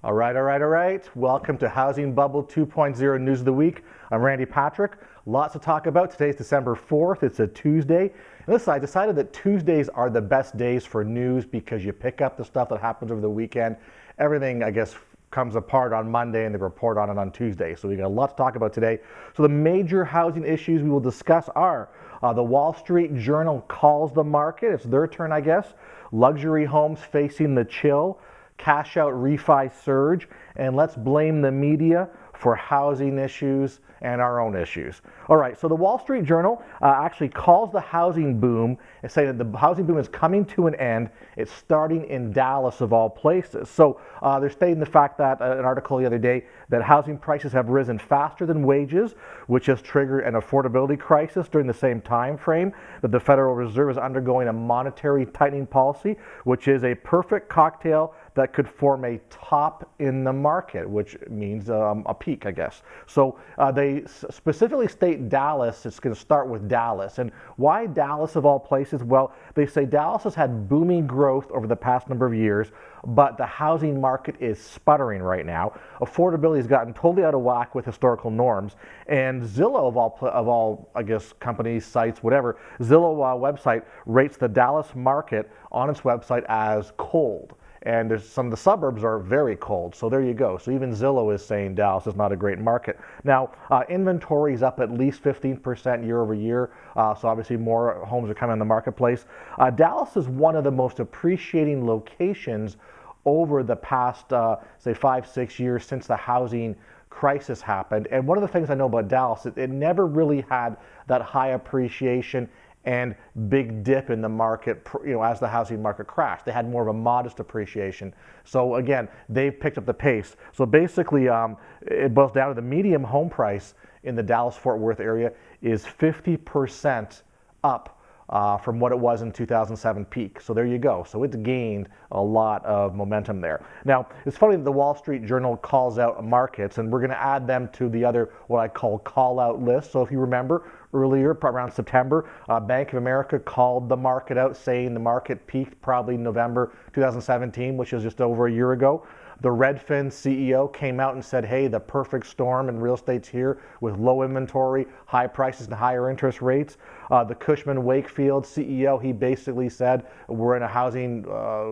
All right. Welcome to Housing Bubble 2.0 News of the Week. I'm Randy Patrick. Lots to talk about. Today's December 4th. It's a Tuesday. And listen, I decided that Tuesdays are the best days for news because you pick up the stuff that happens over the weekend. Everything, I guess, comes apart on Monday and they report on it on Tuesday. So we got a lot to talk about today. So the major housing issues we will discuss are the Wall Street Journal calls the market. It's their turn, I guess. Luxury homes facing the chill. CashOut ReFi surge, and let's blame the media for housing issues and our own issues. All right, so the Wall Street Journal actually calls the housing boom and saying that the housing boom is coming to an end. It's starting in Dallas of all places. So they're stating the fact that an article the other day that housing prices have risen faster than wages, which has triggered an affordability crisis during the same time frame that the Federal Reserve is undergoing a monetary tightening policy, which is a perfect cocktail that could form a top in the market, which means a peak, I guess. So they specifically state Dallas. It's going to start with Dallas. And why Dallas of all places? Well, they say Dallas has had booming growth over the past number of years, but the housing market is sputtering right now. Affordability has gotten totally out of whack with historical norms. And Zillow, of all I guess, companies, sites, whatever, Zillow website rates the Dallas market on its website as cold. And there's some of the suburbs are very cold. So there you go. So even Zillow is saying Dallas is not a great market. Now, inventory is up at least 15% year over year. So obviously more homes are coming in the marketplace. Dallas is one of the most appreciating locations over the past, say, 5-6 years since the housing crisis happened. And one of the things I know about Dallas, it never really had that high appreciation and big dip in the market, as the housing market crashed. They had more of a modest appreciation. So again, they've picked up the pace. So basically, it boils down to the median home price in the Dallas-Fort Worth area is 50% up from what it was in 2007 peak. So there you go. So it's gained a lot of momentum there. Now, it's funny that the Wall Street Journal calls out markets, and we're going to add them to the other, what I call call-out list. So if you remember, earlier, around September, Bank of America called the market out, saying the market peaked probably November 2017, which is just over a year ago. The Redfin CEO came out and said, hey, the perfect storm in real estate's here with low inventory, high prices, and higher interest rates. The Cushman Wakefield CEO, he basically said, we're in a housing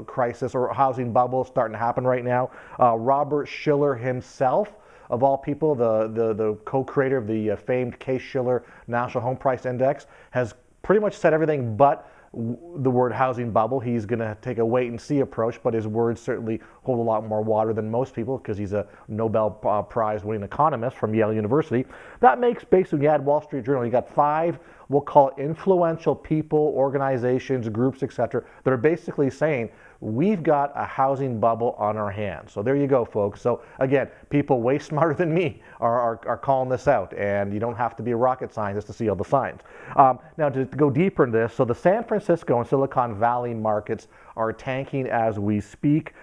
crisis or housing bubble starting to happen right now. Robert Shiller himself, of all people, the co-creator of the famed Case-Shiller National Home Price Index, has pretty much said everything but the word housing bubble. He's going to take a wait and see approach, but his words certainly hold a lot more water than most people because he's a Nobel Prize winning economist from Yale University. That makes basically, you add Wall Street Journal, you got 5, we'll call it influential people, organizations, groups, etc., that are basically saying we've got a housing bubble on our hands. So there you go, folks. So again, people way smarter than me are calling this out, and you don't have to be a rocket scientist to see all the signs. Now, to go deeper into this, so the San Francisco and Silicon Valley markets are tanking as we speak.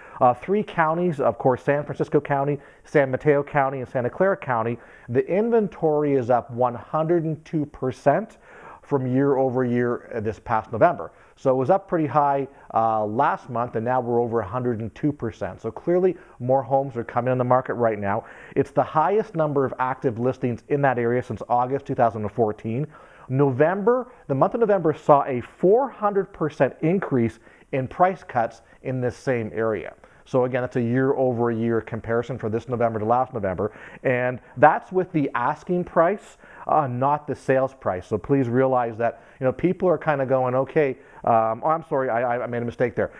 3 counties, of course, San Francisco County, San Mateo County, and Santa Clara County, the inventory is up 102% from year over year this past November. So it was up pretty high last month, and now we're over 102%. So clearly more homes are coming in the market right now. It's the highest number of active listings in that area since August 2014. November, the month of November saw a 400% increase in price cuts in this same area. So again, it's a year over year comparison for this November to last November. And that's with the asking price, not the sales price. So please realize that, people are kind of going, okay, I'm sorry, I made a mistake there.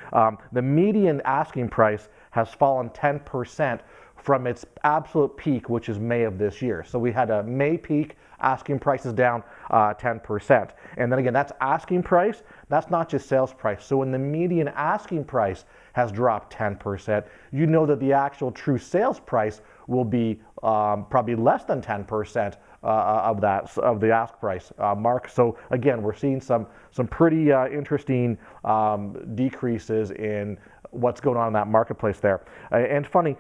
The median asking price has fallen 10% from its absolute peak, which is May of this year. So we had a May peak, asking prices down 10%. And then again, that's asking price. That's not just sales price. So when the median asking price has dropped 10%, you know that the actual true sales price will be probably less than 10% of the ask price mark. So again, we're seeing some pretty interesting decreases in what's going on in that marketplace there. And funny,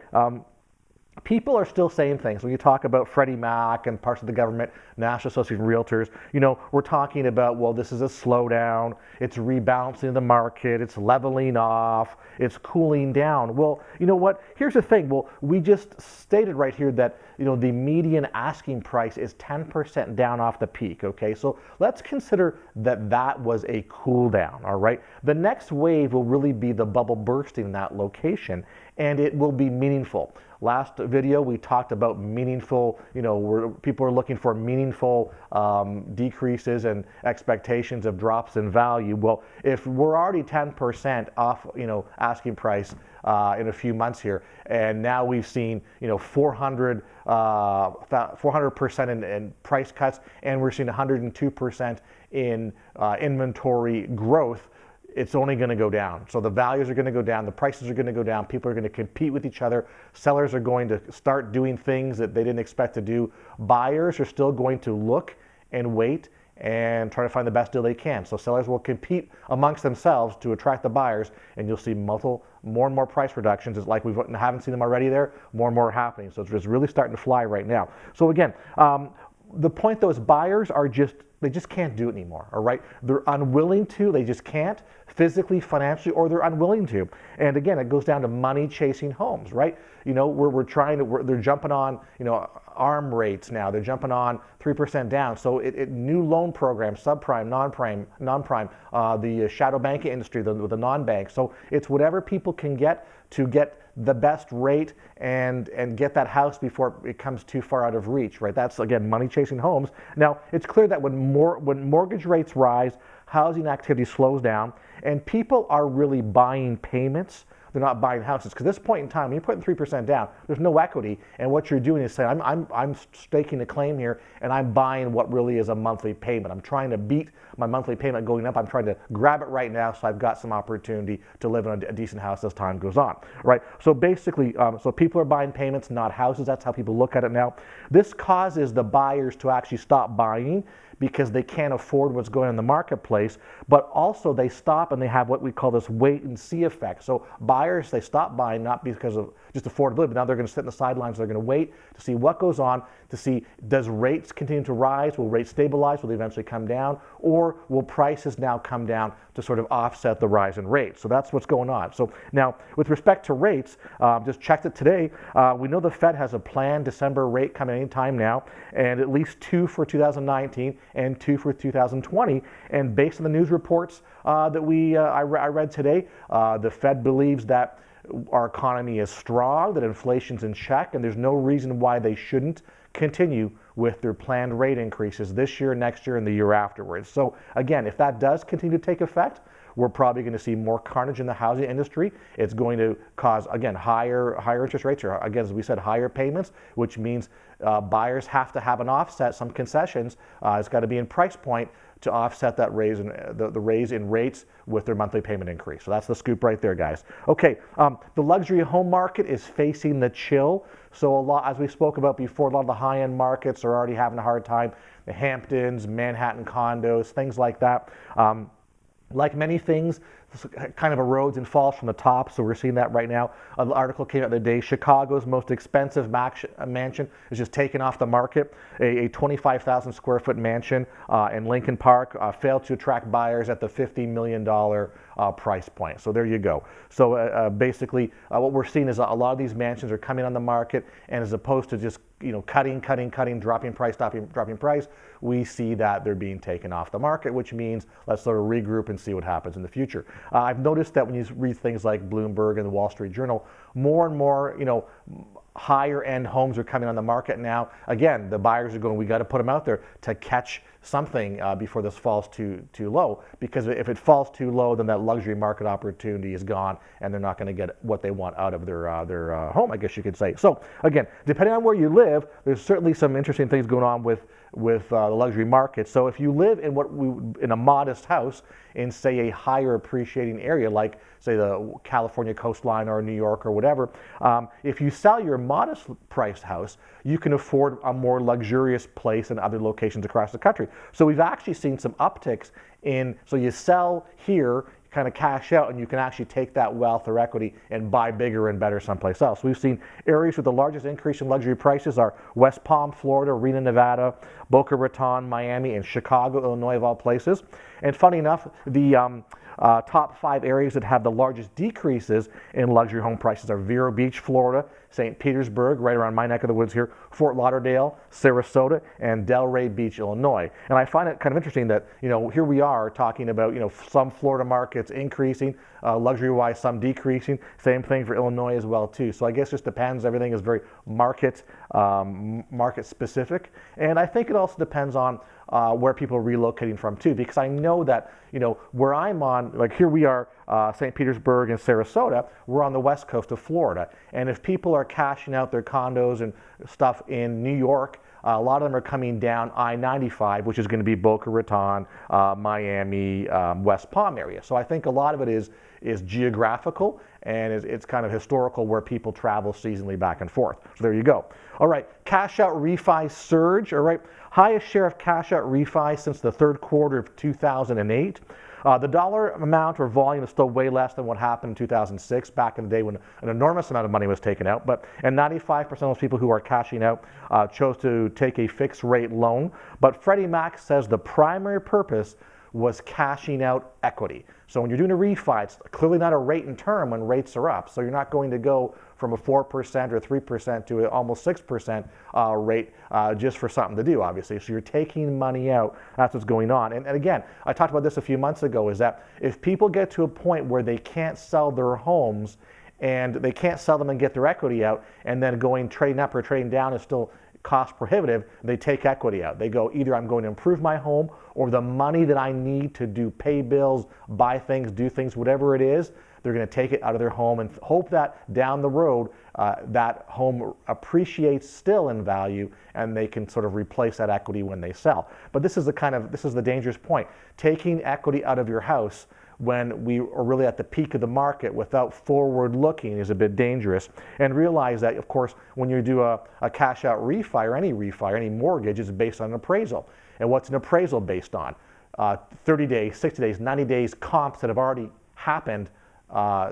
people are still saying things. When you talk about Freddie Mac and parts of the government, National Association of Realtors, we're talking about, well, this is a slowdown, it's rebalancing the market, it's leveling off, it's cooling down. Well, you know what? Here's the thing. Well, we just stated right here that, the median asking price is 10% down off the peak, okay? So let's consider that that was a cool down, all right? The next wave will really be the bubble bursting in that location, and it will be meaningful. Last video, we talked about meaningful, where people are looking for meaningful decreases and expectations of drops in value. Well, if we're already 10% off, asking price in a few months here, and now we've seen, 400% in price cuts, and we're seeing 102% in inventory growth, it's only going to go down. So the values are going to go down, the prices are going to go down, people are going to compete with each other, sellers are going to start doing things that they didn't expect to do, buyers are still going to look and wait and try to find the best deal they can. So sellers will compete amongst themselves to attract the buyers, and you'll see more and more price reductions. It's like we haven't seen them already there, more and more happening. So it's just really starting to fly right now. So again, the point though is buyers are they just can't do it anymore, all right? They're unwilling to, they just can't, physically, financially, or they're unwilling to. And again, it goes down to money chasing homes, right? They're jumping on, ARM rates now, they're jumping on 3% down. So new loan programs, subprime, non-prime, the shadow banking industry, the non-bank. So it's whatever people can get to get the best rate and get that house before it comes too far out of reach, right? That's, again, money chasing homes. Now, it's clear that when mortgage rates rise, housing activity slows down, and people are really buying payments. They're not buying houses. Because at this point in time, when you're putting 3% down, there's no equity, and what you're doing is saying, I'm staking a claim here, and I'm buying what really is a monthly payment. I'm trying to beat my monthly payment going up. I'm trying to grab it right now, so I've got some opportunity to live in a decent house as time goes on, right? So basically, so people are buying payments, not houses. That's how people look at it now. This causes the buyers to actually stop buying because they can't afford what's going on in the marketplace, but also they stop and they have what we call this wait and see effect. So buyers, they stop buying not because of just affordability, but now they're going to sit in the sidelines, they're going to wait to see what goes on, to see does rates continue to rise, will rates stabilize, will they eventually come down, or will prices now come down to sort of offset the rise in rates. So that's what's going on. So now with respect to rates, just checked it today, we know the Fed has a planned December rate coming anytime now, and at least 2 for 2019 and 2 for 2020. And based on the news reports that I read today, the Fed believes that our economy is strong, that inflation's in check, and there's no reason why they shouldn't continue with their planned rate increases this year, next year, and the year afterwards. So again, if that does continue to take effect, we're probably going to see more carnage in the housing industry. It's going to cause, again, higher interest rates, or again, as we said, higher payments, which means buyers have to have an offset, some concessions. It's got to be in price point to offset that raise in the raise in rates with their monthly payment increase. So that's the scoop right there, guys. Okay, the luxury home market is facing the chill. So a lot, as we spoke about before, a lot of the high-end markets are already having a hard time. The Hamptons, Manhattan condos, things like that. Like many things, this kind of erodes and falls from the top, so we're seeing that right now. An article came out the other day, Chicago's most expensive mansion is just taken off the market. A 25,000 square foot mansion in Lincoln Park failed to attract buyers at the $50 million price point. So there you go. So basically what we're seeing is a lot of these mansions are coming on the market, and as opposed to just cutting, dropping price, we see that they're being taken off the market, which means let's sort of regroup and see what happens in the future. I've noticed that when you read things like Bloomberg and the Wall Street Journal, more and more, higher end homes are coming on the market now. Again, the buyers are going, we got to put them out there to catch something before this falls too low, because if it falls too low, then that luxury market opportunity is gone, and they're not going to get what they want out of their home, I guess you could say. So again, depending on where you live, there's certainly some interesting things going on with the luxury market. So if you live in a modest house in, say, a higher appreciating area, like say the California coastline or New York or whatever, if you sell your modest priced house, you can afford a more luxurious place in other locations across the country. So we've actually seen some upticks in, so you sell here, kind of cash out and you can actually take that wealth or equity and buy bigger and better someplace else. We've seen areas with the largest increase in luxury prices are West Palm, Florida, Reno, Nevada, Boca Raton, Miami, and Chicago, Illinois, of all places. And funny enough, the top 5 areas that have the largest decreases in luxury home prices are Vero Beach, Florida, St. Petersburg, right around my neck of the woods here, Fort Lauderdale, Sarasota, and Delray Beach, Illinois. And I find it kind of interesting that, here we are talking about, some Florida markets increasing, luxury-wise, some decreasing. Same thing for Illinois as well, too. So I guess it just depends. Everything is very market specific. And I think it also depends on where people are relocating from, too, because I know that, where I'm on, like here we are, St. Petersburg and Sarasota, we're on the west coast of Florida. And if people are cashing out their condos and stuff in New York, a lot of them are coming down I-95, which is going to be Boca Raton, Miami, West Palm area. So I think a lot of it is geographical, and it's kind of historical where people travel seasonally back and forth. So there you go. All right, cash out refi surge. All right, highest share of cash out refi since the third quarter of 2008. The dollar amount or volume is still way less than what happened in 2006, back in the day when an enormous amount of money was taken out. And 95% of those people who are cashing out chose to take a fixed rate loan. But Freddie Mac says the primary purpose was cashing out equity. So when you're doing a refi, it's clearly not a rate and term when rates are up. So you're not going to go from a 4% or 3% to an almost 6% rate just for something to do, obviously. So you're taking money out. That's what's going on. And again, I talked about this a few months ago, is that if people get to a point where they can't sell their homes and they can't sell them and get their equity out, and then trading up or trading down is still cost prohibitive, they take equity out. They go, either I'm going to improve my home, or the money that I need to pay bills, buy things, do things, whatever it is, they're going to take it out of their home and hope that down the road that home appreciates still in value, and they can sort of replace that equity when they sell. But this is the dangerous point. Taking equity out of your house when we are really at the peak of the market without forward looking is a bit dangerous. And realize that, of course, when you do a cash out refi or any mortgage, is based on an appraisal. And what's an appraisal based on? 30 days, 60 days, 90 days comps that have already happened.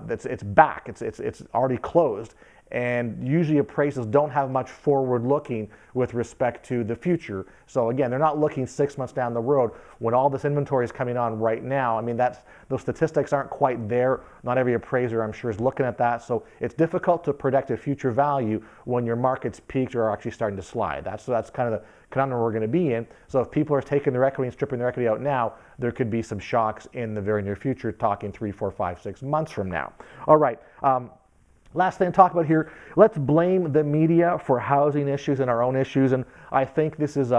It's back, it's already closed. And usually appraisals don't have much forward looking with respect to the future. So again, they're not looking 6 months down the road when all this inventory is coming on right now. I mean, those statistics aren't quite there. Not every appraiser, I'm sure, is looking at that. So it's difficult to predict a future value when your market's peaked or are actually starting to slide. That's kind of the conundrum we're going to be in. So if people are taking their equity and stripping their equity out now, there could be some shocks in the very near future, talking 3, 4, 5, 6 months from now. All right. Last thing to talk about here, let's blame the media for housing issues and our own issues. And I think this is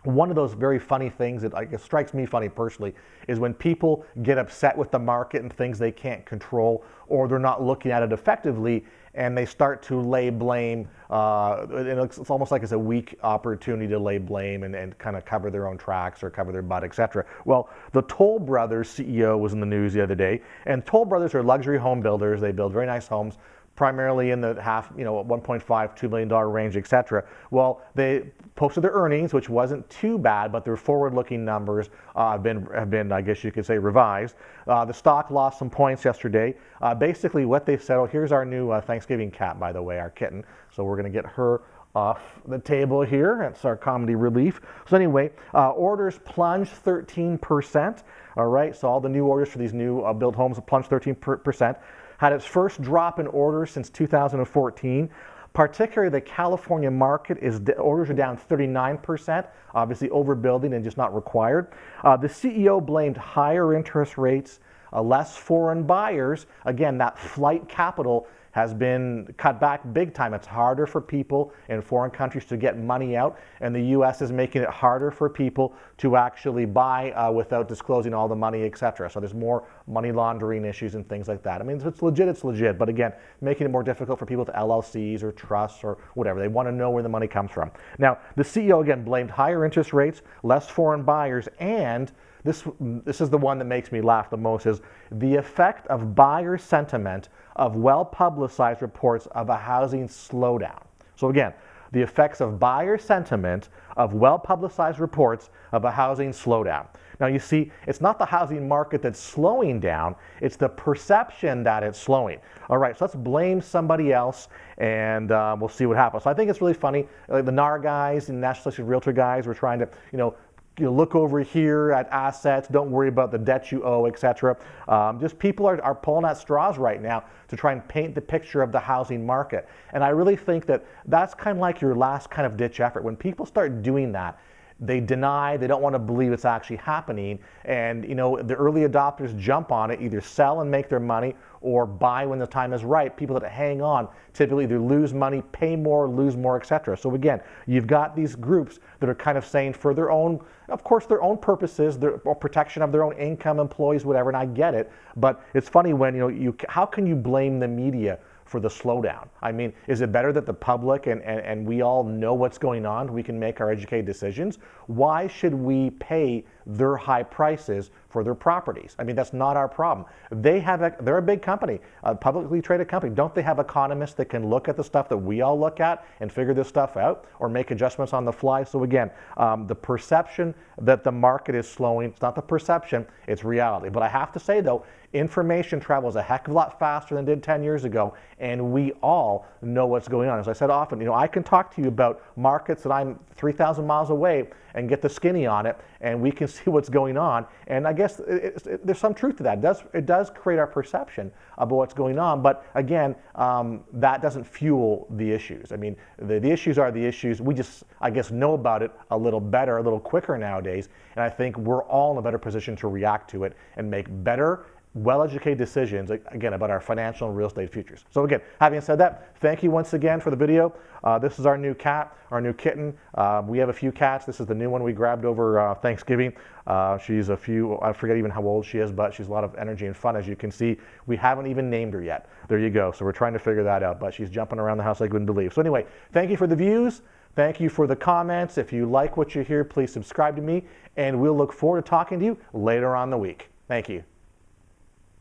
one of those very funny things that strikes me funny personally, is when people get upset with the market and things they can't control, or they're not looking at it effectively, and they start to lay blame. It's almost like it's a weak opportunity to lay blame and kind of cover their own tracks or cover their butt, etc. Well, the Toll Brothers CEO was in the news the other day, and Toll Brothers are luxury home builders. They build very nice homes, primarily in the $1.5, $2 million range, etc. Well, they posted their earnings, which wasn't too bad, but their forward-looking numbers have been, I guess you could say, revised. The stock lost some points yesterday. Basically, what they said, here's our new Thanksgiving cat, by the way, our kitten. So we're going to get her off the table here. That's our comedy relief. So anyway, orders plunged 13%. All right, so all the new orders for these new built homes plunged 13%. Had its first drop in orders since 2014. Particularly the California market, orders are down 39%, obviously overbuilding and just not required. The CEO blamed higher interest rates, less foreign buyers. Again, that flight capital has been cut back big time. It's harder for people in foreign countries to get money out, and the U.S. is making it harder for people to actually buy without disclosing all the money, etc. So there's more money laundering issues and things like that. I mean, if it's legit, but again, making it more difficult for people to LLCs or trusts or whatever. They want to know where the money comes from. Now, the CEO again blamed higher interest rates, less foreign buyers, and this is the one that makes me laugh the most, is the effect of buyer sentiment of well-publicized reports of a housing slowdown. So again, the effects of buyer sentiment of well-publicized reports of a housing slowdown. Now you see, it's not the housing market that's slowing down, it's the perception that it's slowing. All right, so let's blame somebody else and we'll see what happens. So I think it's really funny, like the NAR guys and National Association of Realtor guys were trying to, you look over here at assets, don't worry about the debt you owe, etc. Just people are pulling at straws right now to try and paint the picture of the housing market. And I really think that that's kind of like your last kind of ditch effort. When people start doing that, they deny, they don't want to believe it's actually happening, and the early adopters jump on it, either sell and make their money or buy when the time is right. People that hang on typically either lose money, pay more, lose more, etc. So again, you've got these groups that are kind of saying for their own, of course, their own purposes, their protection of their own income, employees, whatever, and I get it, but it's funny when how can you blame the media for the slowdown? I mean, is it better that the public and we all know what's going on? We can make our educated decisions. Why should we pay their high prices for their properties? I mean, that's not our problem. They're a big company, a publicly traded company. Don't they have economists that can look at the stuff that we all look at and figure this stuff out or make adjustments on the fly? So again, the perception that the market is slowing, it's not the perception, it's reality. But I have to say though, information travels a heck of a lot faster than it did 10 years ago, and we all know what's going on. As I said often, I can talk to you about markets that I'm 3,000 miles away and get the skinny on it, and we can see what's going on. And I guess there's some truth to that. It does create our perception about what's going on, but again, that doesn't fuel the issues. I mean, the issues are the issues. We just, I guess, know about it a little better, a little quicker nowadays, and I think we're all in a better position to react to it and make better, well-educated decisions, again, about our financial and real estate futures. So again, having said that, thank you once again for the video. This is our new cat, our new kitten. We have a few cats. This is the new one we grabbed over Thanksgiving. She's I forget even how old she is, but she's a lot of energy and fun. As you can see, we haven't even named her yet. There you go. So we're trying to figure that out, but she's jumping around the house like you wouldn't believe. So anyway, thank you for the views. Thank you for the comments. If you like what you hear, please subscribe to me, and we'll look forward to talking to you later on in the week. Thank you.